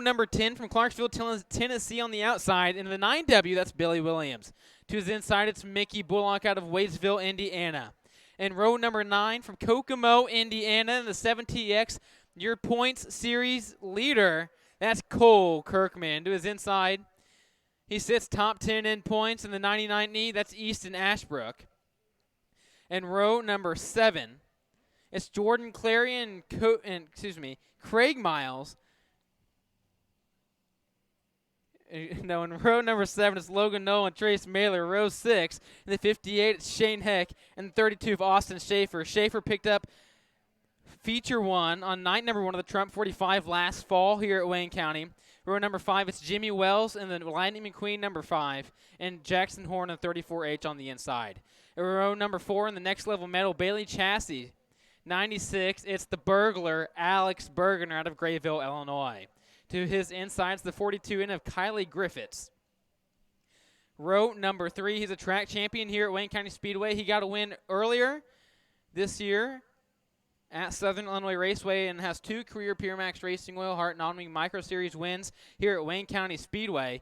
row number 10 from Clarksville, Tennessee on the outside. And the 9W, that's Billy Williams. To his inside, it's Mickey Bullock out of Waitsville, Indiana. And row number 9 from Kokomo, Indiana, in the 7TX, your points series leader, that's Cole Kirkman. To his inside, he sits top 10 in points in the 99E, that's Easton Ashbrook. And row number 7, it's Jordan Clary and Craig Miles. No, in row number 7, it's Logan Noel and Trace Mailer. Row 6, in the 58, it's Shane Heck. And the 32 of Austin Schaefer. Schaefer picked up feature 1 on night number 1 of the Trump 45 last fall here at Wayne County. Row number 5, it's Jimmy Wells and the Lightning McQueen number 5. And Jackson Horn and 34H on the inside. In row number 4, in the next level medal, Bailey Chassis. 96, it's the burglar, Alex Bergener out of Grayville, Illinois. To his insides, the 42 in of Kylie Griffiths. Row number 3, he's a track champion here at Wayne County Speedway. He got a win earlier this year at Southern Illinois Raceway and has 2 career PureMax Racing Oil HART Non-Wing Micro Series wins here at Wayne County Speedway.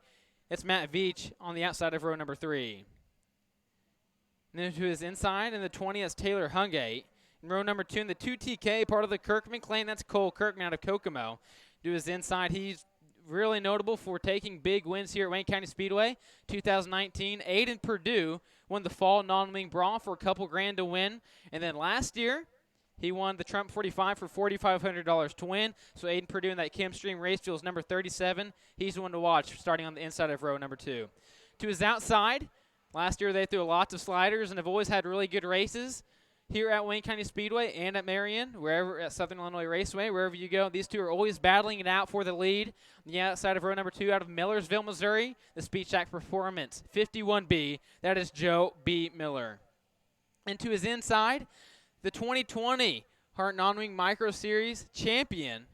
It's Matt Veach on the outside of row number 3. And then to his inside, in the 20, that's Taylor Hungate. In row number 2, in the 2TK, part of the Kirkman clan, that's Cole Kirkman out of Kokomo. To his inside, he's really notable for taking big wins here at Wayne County Speedway. 2019, Aiden Purdue won the fall non-wing brawl for a couple grand to win. And then last year, he won the Trump 45 for $4,500 to win. So Aiden Purdue in that Kim Stream race field is number 37. He's the one to watch starting on the inside of row number 2. To his outside, last year they threw lots of sliders and have always had really good races here at Wayne County Speedway and at Marion, wherever at Southern Illinois Raceway, wherever you go. These two are always battling it out for the lead. On the outside of row number 2 out of Millersville, Missouri, the Speed Shack Performance 51B. That is Joe B. Miller. And to his inside, the 2020 HART Non-Wing Micro Series champion.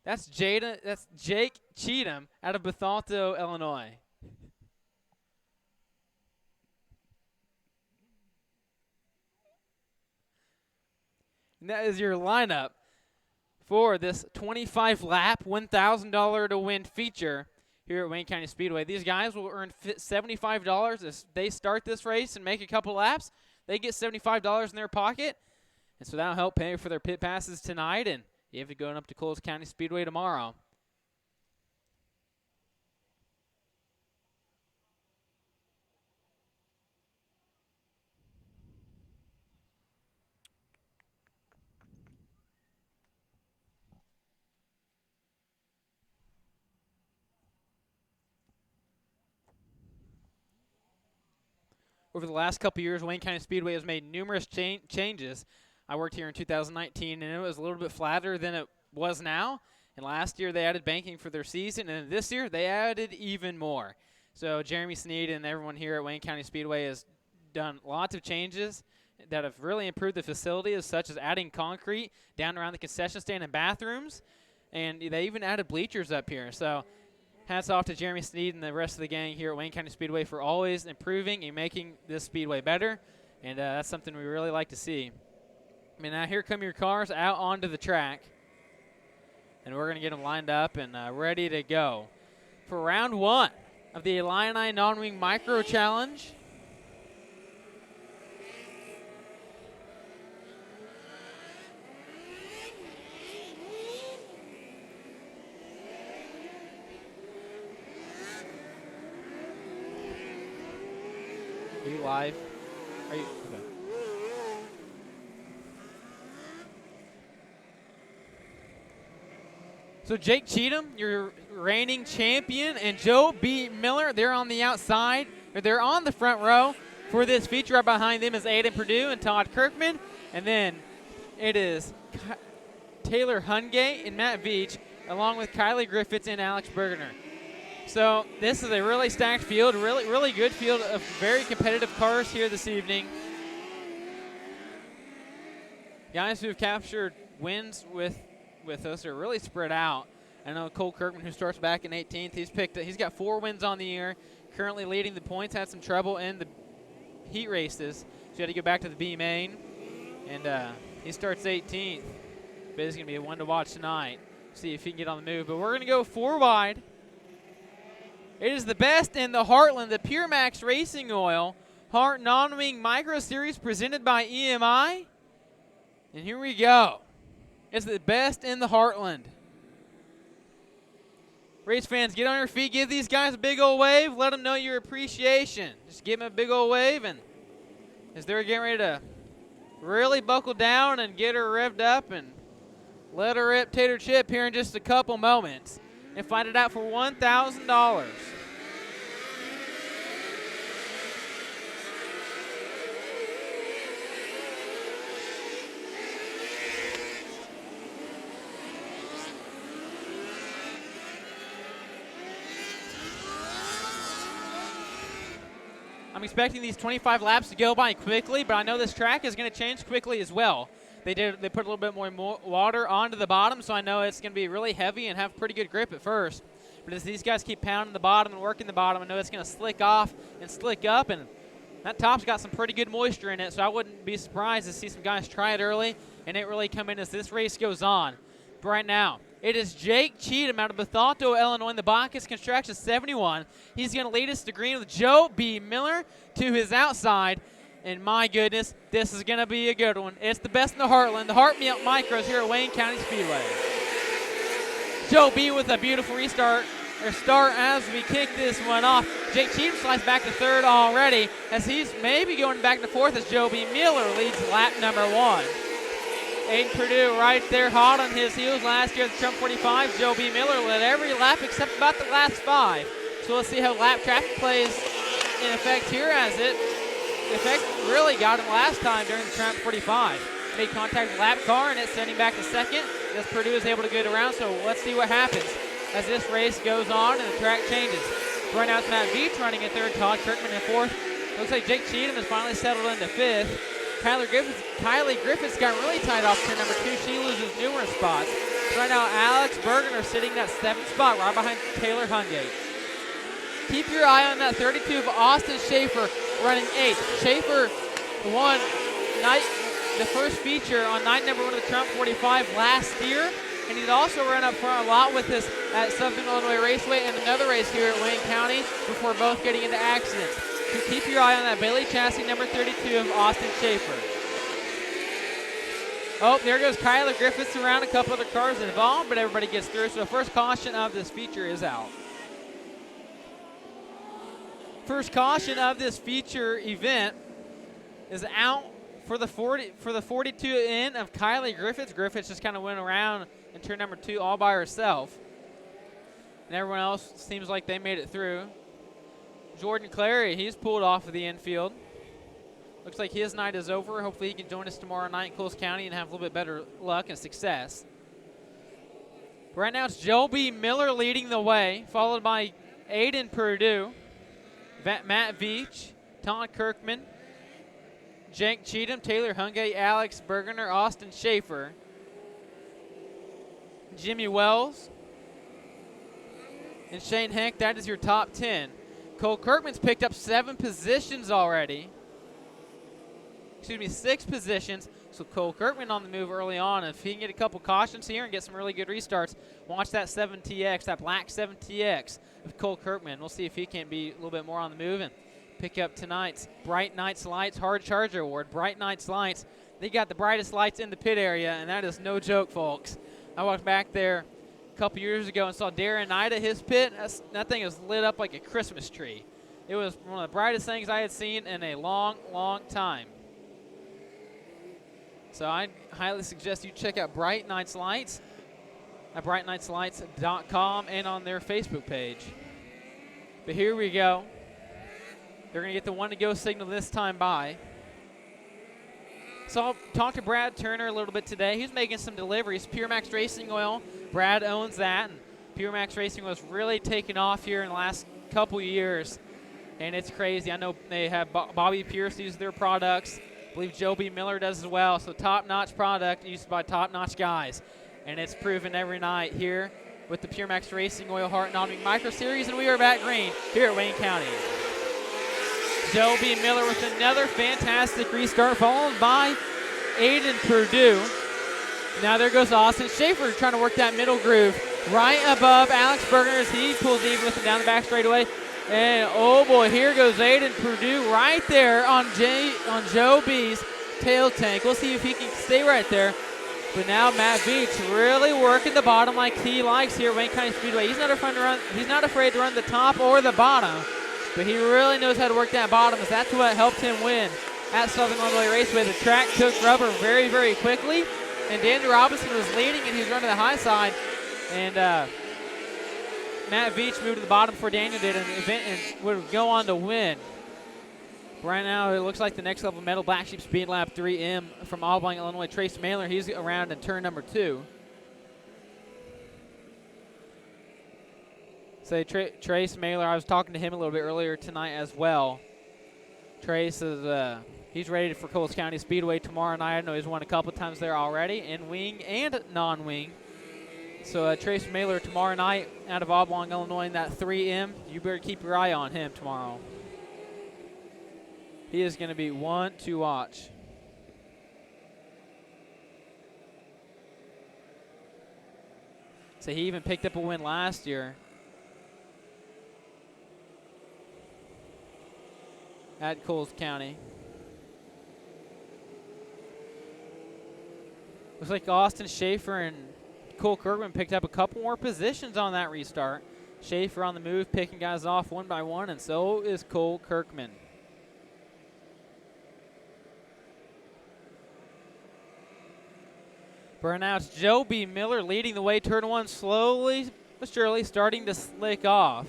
That's Jake Cheatham out of Bethalto, Illinois. And that is your lineup for this 25-lap, $1,000 to win feature here at Wayne County Speedway. These guys will earn $75 if they start this race and make a couple laps. They get $75 in their pocket, and so that'll help pay for their pit passes tonight and if you're going up to Coles County Speedway tomorrow. Over the last couple years, Wayne County Speedway has made numerous changes. I worked here in 2019, and it was a little bit flatter than it was now. And last year, they added banking for their season, and this year, they added even more. So Jeremy Sneed and everyone here at Wayne County Speedway has done lots of changes that have really improved the facility, such as adding concrete down around the concession stand and bathrooms. And they even added bleachers up here. So hats off to Jeremy Sneed and the rest of the gang here at Wayne County Speedway for always improving and making this speedway better, and that's something we really like to see. I mean, now here come your cars out onto the track, and we're going to get them lined up and ready to go for round 1 of the Illini Non-Wing Micro Challenge. Are you live? Are you? Okay. So Jake Cheatham, your reigning champion, and Joe B. Miller, they're on the outside, or they're on the front row for this feature. Right behind them is Aiden Purdue and Todd Kirkman. And then it is Taylor Hungate and Matt Veach, along with Kylie Griffiths and Alex Bergener. So this is a really stacked field, really good field of very competitive cars here this evening. Guys who have captured wins with us are really spread out. I know Cole Kirkman, who starts back in 18th, he's got 4 wins on the year, currently leading the points, had some trouble in the heat races, so he had to go back to the B main, and he starts 18th, but it's going to be a one to watch tonight. See if he can get on the move. But we're going to go 4 wide. It is the best in the Heartland, the PureMax Racing Oil HART Non-Wing Micro Series presented by EMI. And here we go. It's the best in the Heartland. Race fans, get on your feet. Give these guys a big old wave. Let them know your appreciation. Just give them a big old wave. And as they're getting ready to really buckle down and get her revved up and let her rip Tater Chip here in just a couple moments. And fight it out for $1,000. I'm expecting these 25 laps to go by quickly, but I know this track is going to change quickly as well. They put a little bit more water onto the bottom, so I know it's going to be really heavy and have pretty good grip at first. But as these guys keep pounding the bottom and working the bottom, I know it's going to slick off and slick up, and that top's got some pretty good moisture in it, so I wouldn't be surprised to see some guys try it early and it really come in as this race goes on. But right now, it is Jake Cheatham out of Bethalto, Illinois, in the Bacchus Construction 71. He's going to lead us to green with Joe B. Miller to his outside. And my goodness, this is going to be a good one. It's the best in the Heartland, the Heart Micros here at Wayne County Speedway. Joe B with a beautiful start as we kick this one off. Jake Cheatham slides back to third already as he's maybe going back to fourth as Joe B. Miller leads lap number 1. Aiden Purdue right there hot on his heels last year at the Trump 45. Joe B. Miller led every lap except about the last 5. So let's see how lap traffic plays in effect here as it really got him last time during the Trump 45. Made contact with the lap car and it's sending back to second as Purdue is able to get around. So let's see what happens as this race goes on and the track changes. Right now it's Matt Veach running in third, Todd Kirkman in fourth. Looks like Jake Cheatham has finally settled into fifth. Kylie Griffiths got really tight off turn number 2. She loses numerous spots. Right now, Alex Bergener sitting in that 7th spot right behind Taylor Hungate. Keep your eye on that 32 of Austin Schaefer running 8th. Schaefer won the first feature on night number 1 of the Trump 45 last year. And he'd also run up front a lot with this at Southern Illinois Raceway and another race here at Wayne County before both getting into accidents. So keep your eye on that Bailey chassis number 32 of Austin Schaefer. Oh, there goes Kyler Griffiths around, a couple other cars involved, but everybody gets through. So the first caution of this feature is out. First caution of this feature event is out for the 42 in of Kylie Griffiths. Griffiths just kind of went around in turn number 2 all by herself. And everyone else seems like they made it through. Jordan Clary, he's pulled off of the infield. Looks like his night is over. Hopefully he can join us tomorrow night in Coles County and have a little bit better luck and success. Right now it's Joe B. Miller leading the way, followed by Aiden Purdue, Matt Veach, Todd Kirkman, Jake Cheatham, Taylor Hungate, Alex Bergener, Austin Schaefer, Jimmy Wells, and Shane Heck. That is your top 10. Cole Kirkman's picked up 7 positions already. 6 positions. So Cole Kirkman on the move early on. If he can get a couple cautions here and get some really good restarts, watch that 7TX, that black 7TX of Cole Kirkman. We'll see if he can be a little bit more on the move and pick up tonight's Bright Nights Lights Hard Charger Award. Bright Nights Lights. They got the brightest lights in the pit area, and that is no joke, folks. I walked back there a couple years ago and saw Darren Knight at his pit. That thing was lit up like a Christmas tree. It was one of the brightest things I had seen in a long, long time. So I highly suggest you check out Bright Nights Lights at brightnightslights.com and on their Facebook page. But here we go. They're going to get the 1-to-go signal this time by. So I'll talk to Brad Turner a little bit today. He's making some deliveries. PureMax Racing Oil, Brad owns that. And PureMax Racing Oil has really taken off here in the last couple years. And it's crazy. I know they have Bobby Pierce uses their products. I believe Joe B. Miller does as well. So top-notch product used by top-notch guys. And it's proven every night here with the PureMax Racing Oil HART Non-Wing Micro Series. And we are back green here at Wayne County. Joe B. Miller with another fantastic restart, followed by Aiden Purdue. Now there goes Austin Schaefer trying to work that middle groove. Right above Alex Berger as he pulls even with him down the back straightaway. And oh boy, here goes Aiden Purdue right there on Joe B's tail tank. We'll see if he can stay right there. But now Matt Beach really working the bottom like he likes here at Wayne County Speedway. He's not afraid to run the top or the bottom, but he really knows how to work that bottom, as that's what helped him win at Southern Illinois Raceway. The track took rubber very, very quickly, and Daniel Robinson was leading, and he was running the high side. And Matt Beach moved to the bottom before Daniel did, and would go on to win. Right now, it looks like the next level medal, Black Sheep Speed Lab 3M from Audubon, Illinois. Trace Mailer, he's around in turn number 2. So Trace Mailer, I was talking to him a little bit earlier tonight as well. Trace is he's ready for Coles County Speedway tomorrow night. I know he's won a couple times there already in wing and non-wing. So Trace Mailer tomorrow night out of Audubon, Illinois in that 3M. You better keep your eye on him tomorrow. He is going to be one to watch. So he even picked up a win last year at Coles County. Looks like Austin Schaefer and Cole Kirkman picked up a couple more positions on that restart. Schaefer on the move, picking guys off one by one, and so is Cole Kirkman. Burnouts Joe B. Miller leading the way. Turn 1 slowly but surely starting to slick off.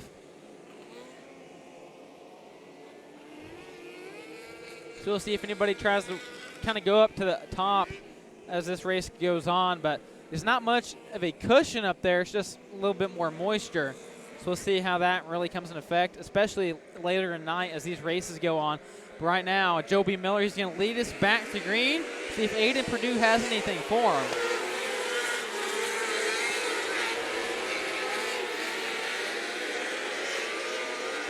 So we'll see if anybody tries to kind of go up to the top as this race goes on, but there's not much of a cushion up there. It's just a little bit more moisture. So we'll see how that really comes in effect, especially later in the night as these races go on. But right now, Joe B. Miller, he's going to lead us back to green. See if Aiden Purdue has anything for him.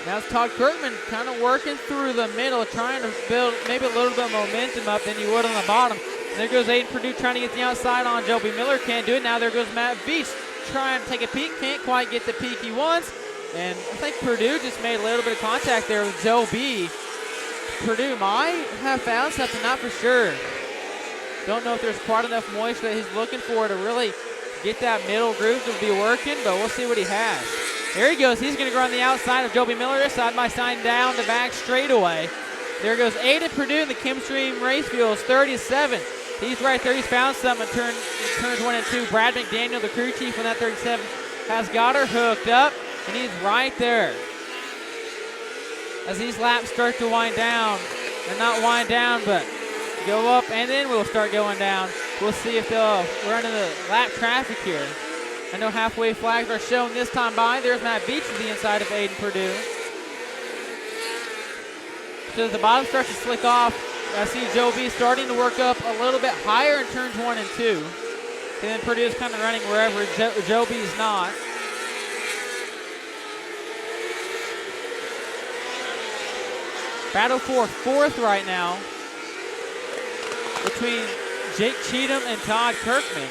Now it's Todd Kirkman kind of working through the middle, trying to build maybe a little bit of momentum up than you would on the bottom. And there goes Aiden Purdue trying to get the outside on Joe B. Miller. Can't do it. Now there goes Matt Beach trying to take a peek. Can't quite get the peek he wants. And I think Purdue just made a little bit of contact there with Joe B. Purdue might have found something, not for sure. Don't know if there's quite enough moisture that he's looking for to really get that middle groove to be working, but we'll see what he has. There he goes. He's going to go on the outside of Joby Miller, side by side down the back straightaway. There goes Aiden Purdue in the Kim Stream Race Fuels, 37. He's right there. He's found something in turns 1 and 2. Brad McDaniel, the crew chief on that 37, has got her hooked up, and he's right there. As these laps start to wind down, they're not wind down, but go up, and then we'll start going down. We'll see if they'll run into the lap traffic here. I know halfway flags are shown this time by. There's Matt Beach to the inside of Aiden Purdue. So as the bottom starts to slick off, I see Joe B starting to work up a little bit higher in turns 1 and 2. And then Purdue's kind of running wherever Joe B's not. Battle for fourth right now between Jake Cheatham and Todd Kirkman.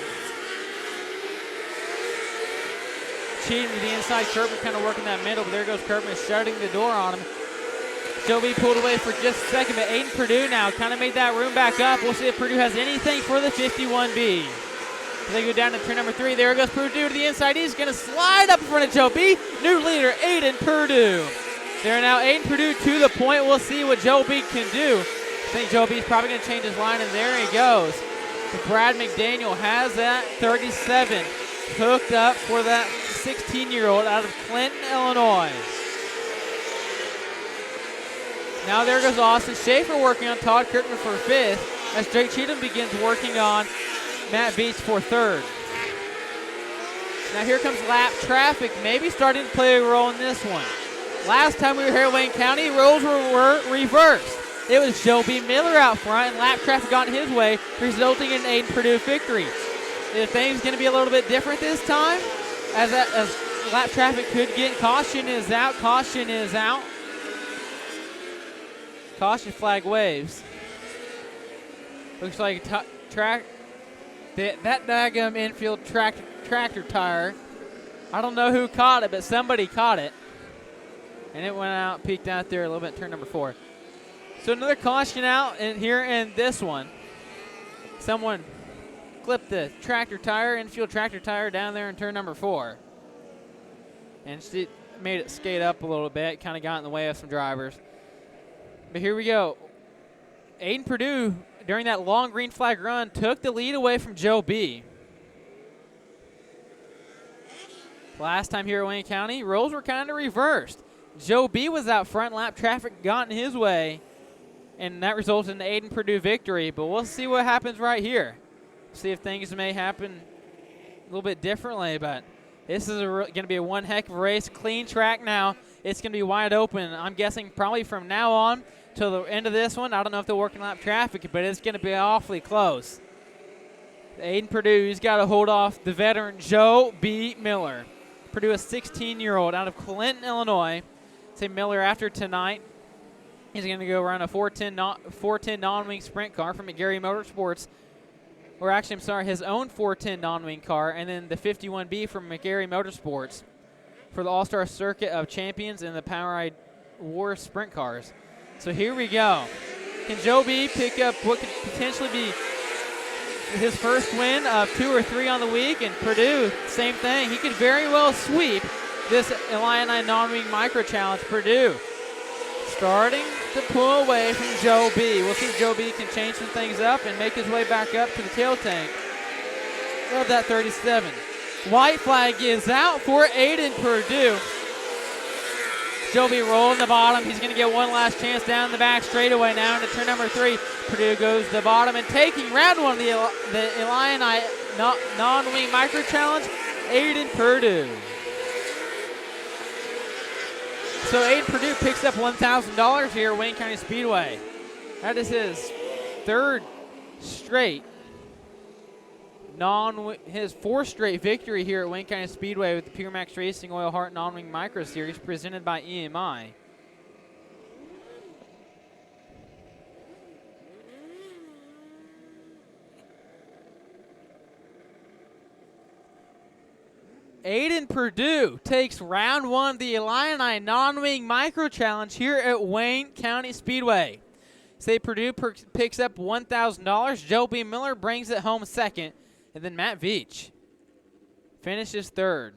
Cheatham to the inside, Kirkman kind of working that middle, but there goes Kirkman shutting the door on him. Joe B pulled away for just a second, but Aiden Purdue now kind of made that room back up. We'll see if Purdue has anything for the 51B. They go down to turn number 3. There goes Purdue to the inside. He's going to slide up in front of Joe B. New leader, Aiden Purdue. There now, Aiden Purdue to the point. We'll see what Joe B can do. I think Joe B's probably going to change his line, and there he goes. But Brad McDaniel has that 37 hooked up for that 16-year-old out of Clinton, Illinois. Now there goes Austin Schaefer working on Todd Kirkman for 5th as Jake Cheatham begins working on Matt Beach for 3rd. Now here comes lap traffic, maybe starting to play a role in this one. Last time we were here at Wayne County, roles were reversed. It was Joe B. Miller out front, and lap traffic got in his way, resulting in Aiden Purdue victory. Is things going to be a little bit different this time? As lap traffic could get, caution is out, caution is out. Caution flag waves. Looks like That daggum infield tractor tire, I don't know who caught it, but somebody caught it. And it went out, peeked out there a little bit, turn number 4. So another caution out here in this one. Someone clipped the infield tractor tire down there in turn number 4. And she made it skate up a little bit, kind of got in the way of some drivers. But here we go. Aiden Purdue, during that long green flag run, took the lead away from Joe B. Last time here at Wayne County, roles were kind of reversed. Joe B was out front, lap traffic got in his way, and that resulted in the Aiden Purdue victory. But we'll see what happens right here. See if things may happen a little bit differently, but this is going to be one heck of a race. Clean track now. It's going to be wide open. I'm guessing probably from now on till the end of this one. I don't know if they're working lap traffic, but it's going to be awfully close. Aiden Purdue, he's got to hold off the veteran Joe B. Miller. Purdue, a 16-year-old out of Clinton, Illinois. Say Miller, after tonight, he's going to go run a 410 non-wing sprint car from McGarry Motorsports. Or actually, I'm sorry, his own 410 non-wing car, and then the 51B from McGarry Motorsports for the All-Star Circuit of Champions and the Powerade War sprint cars. So here we go. Can Joe B pick up what could potentially be his first win of 2 or 3 on the week? And Purdue, same thing. He could very well sweep this Illini Non-Wing Micro Challenge. Purdue starting to pull away from Joe B. We'll see if Joe B can change some things up and make his way back up to the tail tank of that 37. White flag is out for Aiden Purdue. Joe B rolling the bottom. He's going to get one last chance down the back straightaway now into turn number 3. Purdue goes to the bottom and taking round 1 of the Illini Non-Wing Micro Challenge, Aiden Purdue. So Aiden Purdue picks up $1,000 here at Wayne County Speedway. That is his 3rd straight, his 4th straight victory here at Wayne County Speedway with the PureMax Racing Oil HART Non-Wing Micro Series presented by EMI. Aiden Purdue takes round 1 of the Illini Non-Wing Micro Challenge here at Wayne County Speedway. Say Purdue picks up $1,000. Joe B. Miller brings it home 2nd. And then Matt Veach finishes 3rd.